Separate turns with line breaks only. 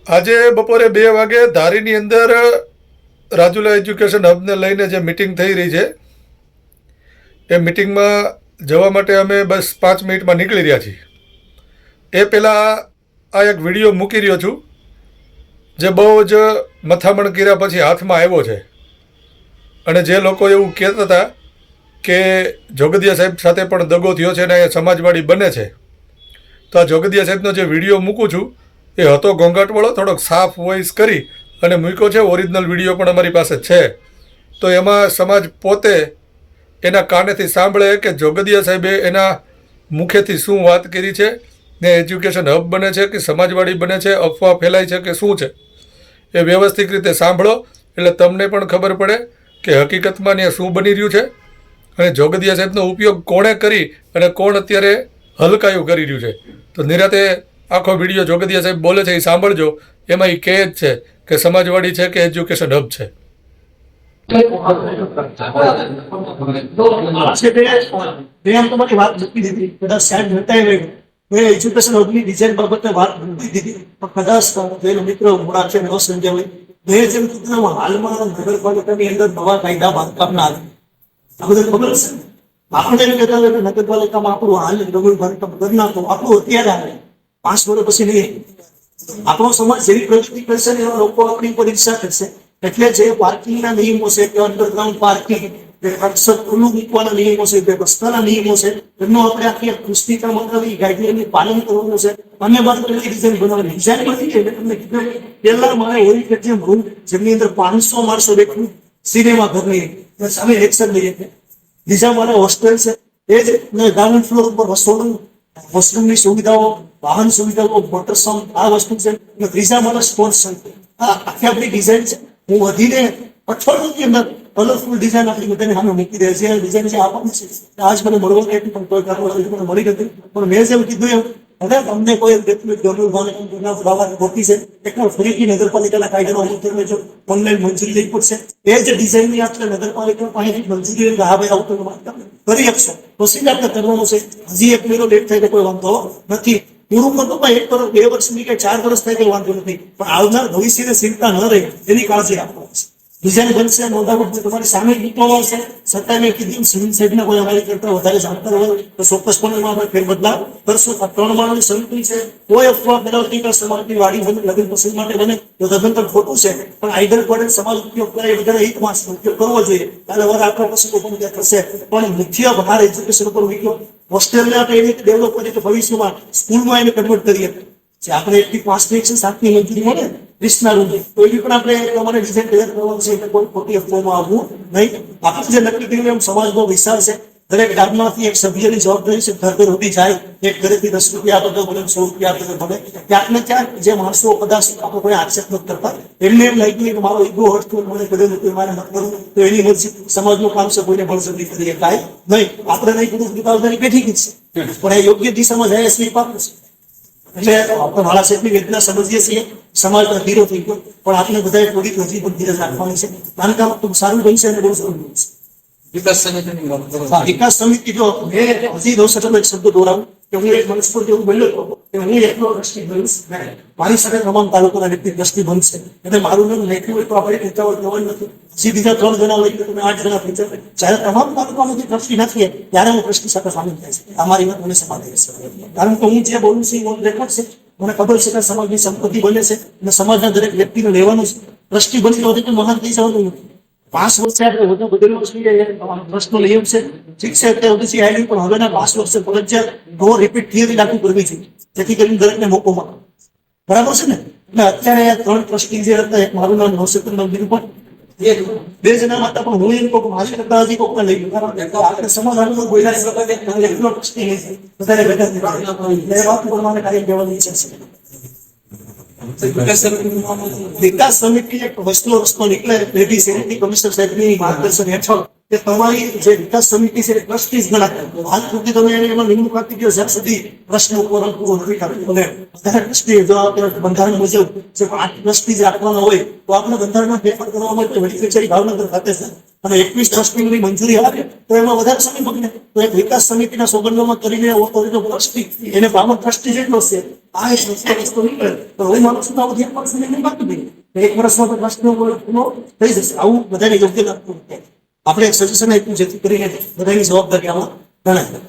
આજે બપોરે 2 વાગે ધારીની અંદર રાજુલા એજ્યુકેશન હબને લઈને જે મિટિંગ થઈ રહી છે એ મિટિંગમાં જવા માટે અમે બસ 5 મિનિટમાં નીકળી રહ્યા છીએ. એ પહેલાં આ એક વિડીયો મૂકી રહ્યો છું જે બહુ જ મથામણ કર્યા પછી હાથમાં આવ્યો છે. અને જે લોકો એવું કહેતા હતા કે જોગદિયા સાહેબ સાથે પણ દગો થયો છે ને એ સમાજવાડી બને છે, તો આ જોગદિયા સાહેબનો જે વિડીયો મૂકું છું એ હતો ઘોંઘાટવાળો, થોડોક સાફ વોઇસ કરી અને મૂક્યો છે. ઓરિજિનલ વિડીયો પણ અમારી પાસે છે. તો એમાં સમાજ પોતે એના કાનેથી સાંભળે કે જોગદિયા સાહેબે એના મુખેથી શું વાત કરી છે ને એજ્યુકેશન હબ બને છે કે સમાજવાડી બને છે, અફવા ફેલાય છે કે શું છે, એ વ્યવસ્થિત રીતે સાંભળો એટલે તમને પણ ખબર પડે કે હકીકતમાં ત્યાં શું બની રહ્યું છે અને જોગદિયા સાહેબનો ઉપયોગ કોણે કરી અને કોણ અત્યારે હલકાયું કરી રહ્યું છે. તો નિરાતે આખો વિડીયો જોગદિયા સાહેબ બોલે છે એ સાંભળજો. એમાં એ કહે જ છે કે સમાજવાડી છે કે એજ્યુકેશન હબ છે.
એજ્યુકેશન હબની ડિઝાઇન બાબતે વાત મૂકી દીધી, પણ કદાચ મિત્રો મોડા છે ન સમજ્યા હોય. મેં જેમ કીધું હાલમાં નગરપાલિકાની અંદર નવા કાયદા બાંધકામના આવે, આ બધું ખબર છે. આપણે એમ કહેતા હોય કે નગરપાલિકામાં આપણું હાલ નવું બાંધકામ કરી નાખો, આપણું અત્યારે આવે 5 વર્ષ પછી નહીં. આપણો સમાજ જેવી પ્રગતિ કરશે ને એવા લોકો આપણી પરીક્ષા કરશે. એટલે જે પાર્કિંગના નિયમો છે કે અંડરગ્રાઉન્ડ પાર્કિંગ, ખુલ્લું મૂકવાના નિયમો છે કે રસ્તાના નિયમો છે, એમનો આપણે આખી પુસ્તિકા મંગાવી ગાઈડલાઈનનું પાલન કરવાનું છે. અને બાદ ડિઝાઇન બનાવવાની ડિઝાઇન બની છે. તમને કીધું પહેલા મારે ઓરિજિનલ રૂમ જેમની અંદર 500 માણસો બેઠું સિનેમા ઘર નહીં સામે એક્શન લઈએ. બીજા મારે હોસ્ટેલ છે, એ જ ગ્રાઉન્ડ ફ્લોર ઉપર રસોડું, હોસ્ટેલની સુવિધાઓ, વાહન સુવિધાઓ, મોટરસમ, આ વસ્તુ છે. ત્રીજા મારા સ્પોર્ટ્સ સેન્ટર, આ આખી આપણી ડિઝાઇન છે. હું વધીને અઠવાડિયાની અંદર કલરફુલ ડિઝાઇન આપણી બધાને સામે મૂકી દે છે. ડિઝાઇન છે આપવાની છે. આજ મને મળવા નથી પણ કોઈ કારણ મળી નથી. પણ મેં જેમ કીધું એમ હવે તમને કોઈ ગોતી છે એટલે ફરીથી નગરપાલિકાના કાયદાનો અમલ કરવો જો ઓનલાઈન મંજૂરી લઈ પડશે. એ જ ડિઝાઇનની આપણે નગરપાલિકા પાસેથી મંજૂરી હા ભાઈ આવતો કરી શકશો પછી જ આપણે કરવાનું છે. હજી 1 મહિનો લેટ થાય તો કોઈ વાંધો નથી. પૂરું કરતો પણ 1 વર્ષ 2 વર્ષની કે 4 વર્ષ થાય તો વાંધો નથી, પણ આવનાર ભવિષ્યની ચિંતા ન રહે એની કાળજી આપવાની છે. ડિઝાઇન બનશે, નોંધાવટ તમારી સામે મૂકવામાં આવશે. છતાં મેં કીધું સિવિલ સાઈડના કોઈ અમારી કરતા વધારે જાણકાર હોય તો ચોક્કસપણે આપણે ફેરબદલાવ કરશું. આ 3 માળની સમિતિ છે. કોઈ અફવા ફેલાવતી કે સમાજની વાડી બને લગ્ન પસંદ માટે બને તો તદ્દન ખોટું છે. પણ આઈડલ પડે સમાજ ઉપયોગ કરે એ બધાને એક માસનો ઉપયોગ કરવો જોઈએ. કાલે વાર આપણા પસંદો પણ ત્યાં થશે. પણ મુખ્ય ભાર એજ્યુકેશન ઉપર મૂક્યો. હોસ્ટેલને આપણે એવી રીતે ડેવલપ કરીએ કે ભવિષ્યમાં સ્કૂલમાં એને કન્વર્ટ કરીએ. જે આપણે 1 થી 5 ની 7ની મંજૂરી મળે 20 રૂમ તો એ પણ આપણે તમારે ડિઝાઇન તૈયાર કરવાનું છે. એટલે કોઈ ખોટી અફવામાં આવવું નહીં. આપણે જે નક્કી કર્યું એમ સમાજનો વિસ્તાર છે. દરેક ગામમાંથી એક સભ્યની જવાબદારી છે ઘર ઘર સુધી જાય. એક ઘરેથી 10 રૂપિયા આપે તો 100 રૂપિયા આપે તો ભલે. ક્યાંક ને ક્યાંક જે માણસો કદાચ આપણે કોઈ આક્ષેપ નથી કરતા એમને એમ લાગ્યું કે મારો ઈગો હર્ટ થયો, મને કરેલું હતું મારે મત કરવું તો એની મરજી. સમાજનું કામ છે, કોઈને બળજબરી કરી શકાય નહીં. આપણે નહીં કીધું જવાબદારી બેઠી ગઈ છે, પણ એ યોગ્ય દિશામાં જાય સ્વીપ આપે છે. એટલે આપણે મારા સાહેબની વેદના સમજીએ છીએ. સમાજમાં ધીરો થઈ ગયો પણ આપણે બધાએ થોડીક હજી પણ ધીરજ રાખવાની છે. બાંધકામ ખૂબ સારું બનશે અને બહુ સારું બનશે. વિકાસ સમિતિ જો હજી દોષટનો એક શબ્દ દોરાવું કે હું એક મનસ્ફૂર્તિ પર એવું બોલ્યો હતો કે હું એકલો ટ્રસ્ટી બનીશ, મારી સાથે તમામ તાલુકાના વ્યક્તિ ટ્રસ્ટી બનશે. એટલે મારું નામ લેખી હોય તો આપણે ઉતાવળ થવાનું નથી. હજી બીજા 3 જણા હોય તો તમે 8 જણા થઈ જાય. જયારે તમામ તાલુકામાંથી ટ્રસ્ટી નથી ત્યારે હું ટ્રસ્ટી સાથે સામેલ થાય છે. અમારી વાત મને સમાધાન છે. કારણ કે હું જે બોલું છું એ રેકોર્ડ છે. મને ખબર છે કે સમાજની સંપત્તિ બને છે અને સમાજના દરેક વ્યક્તિને લેવાનું છે. ટ્રસ્ટી બની તો મહાન થઈ જવાનું નથી. 5 વર્ષે આપણે વધુ બદલવું જોઈએ. ટ્રસ્ટનો નિયમ છે, ઠીક છે. અત્યારે સુધી આવ્યું પણ હવેના 5 વર્ષે ફરજિયાત નો રિપીટ થિયરી લાગુ કરવી જોઈએ, જેથી કરીને દરેકને મોકો મળે. બરાબર છે ને? એટલે અત્યારે 3 ટ્રસ્ટી જે હતા, એક મારું નામ નવસેકર નવગીરી પણ 2 જણા હતા, પણ હું એમ કહું મારી કરતા હજી કોકને લઈ ગયું. કારણ કે આપણે સમાધાન બોલ્યા એકલો ટ્રસ્ટી નહીં બધાને ભેગા એ વાત પ્રમાણે કાર્ય કહેવાની ઈચ્છા છે. વિકાસ સમિતિ એક વસ્તુનો રસ્તો નીકળે. લેડી સેનેટરી કમિશનર સાહેબની માર્ગદર્શન હેઠળ કે તમારી જે વિકાસ સમિતિ છે એ ટ્રસ્ટીઝ ગણાય. હાલ સુધી તમે એને એમાં નિમણૂક આપી દો જ્યાં સુધી પ્રશ્ન પૂરો નથી થતો. અને વધારે ટ્રસ્ટી જો આપણે બંધારણ મુજબ જે 8 ટ્રસ્ટીઝ રાખવાના હોય તો આપણે બંધારણમાં ફેરફાર કરવા માટે વડી કચેરી ભાવનગર ખાતે છે અને 21 ટ્રસ્ટીની મંજૂરી આવે તો એમાં વધારે સમય બગડે. તો એક વિકાસ સમિતિના સોગંદનામા કરીને ઓથોરિટી ટ્રસ્ટી એને 52 ટ્રસ્ટી જેટલો છે. આ એક વસ્તુ નીકળે તો હું માનું છું કે આવું ધ્યાન રાખીને નહીં બાકી નહીં. 1 વર્ષમાં તો ટ્રસ્ટીનો પૂરો થઈ જશે. આવું બધાને યોગ્ય લાગતું નથી. આપણે એક સજેશન આપ્યું જેથી કરીને બધાની જવાબદારી આમાં ગણાય.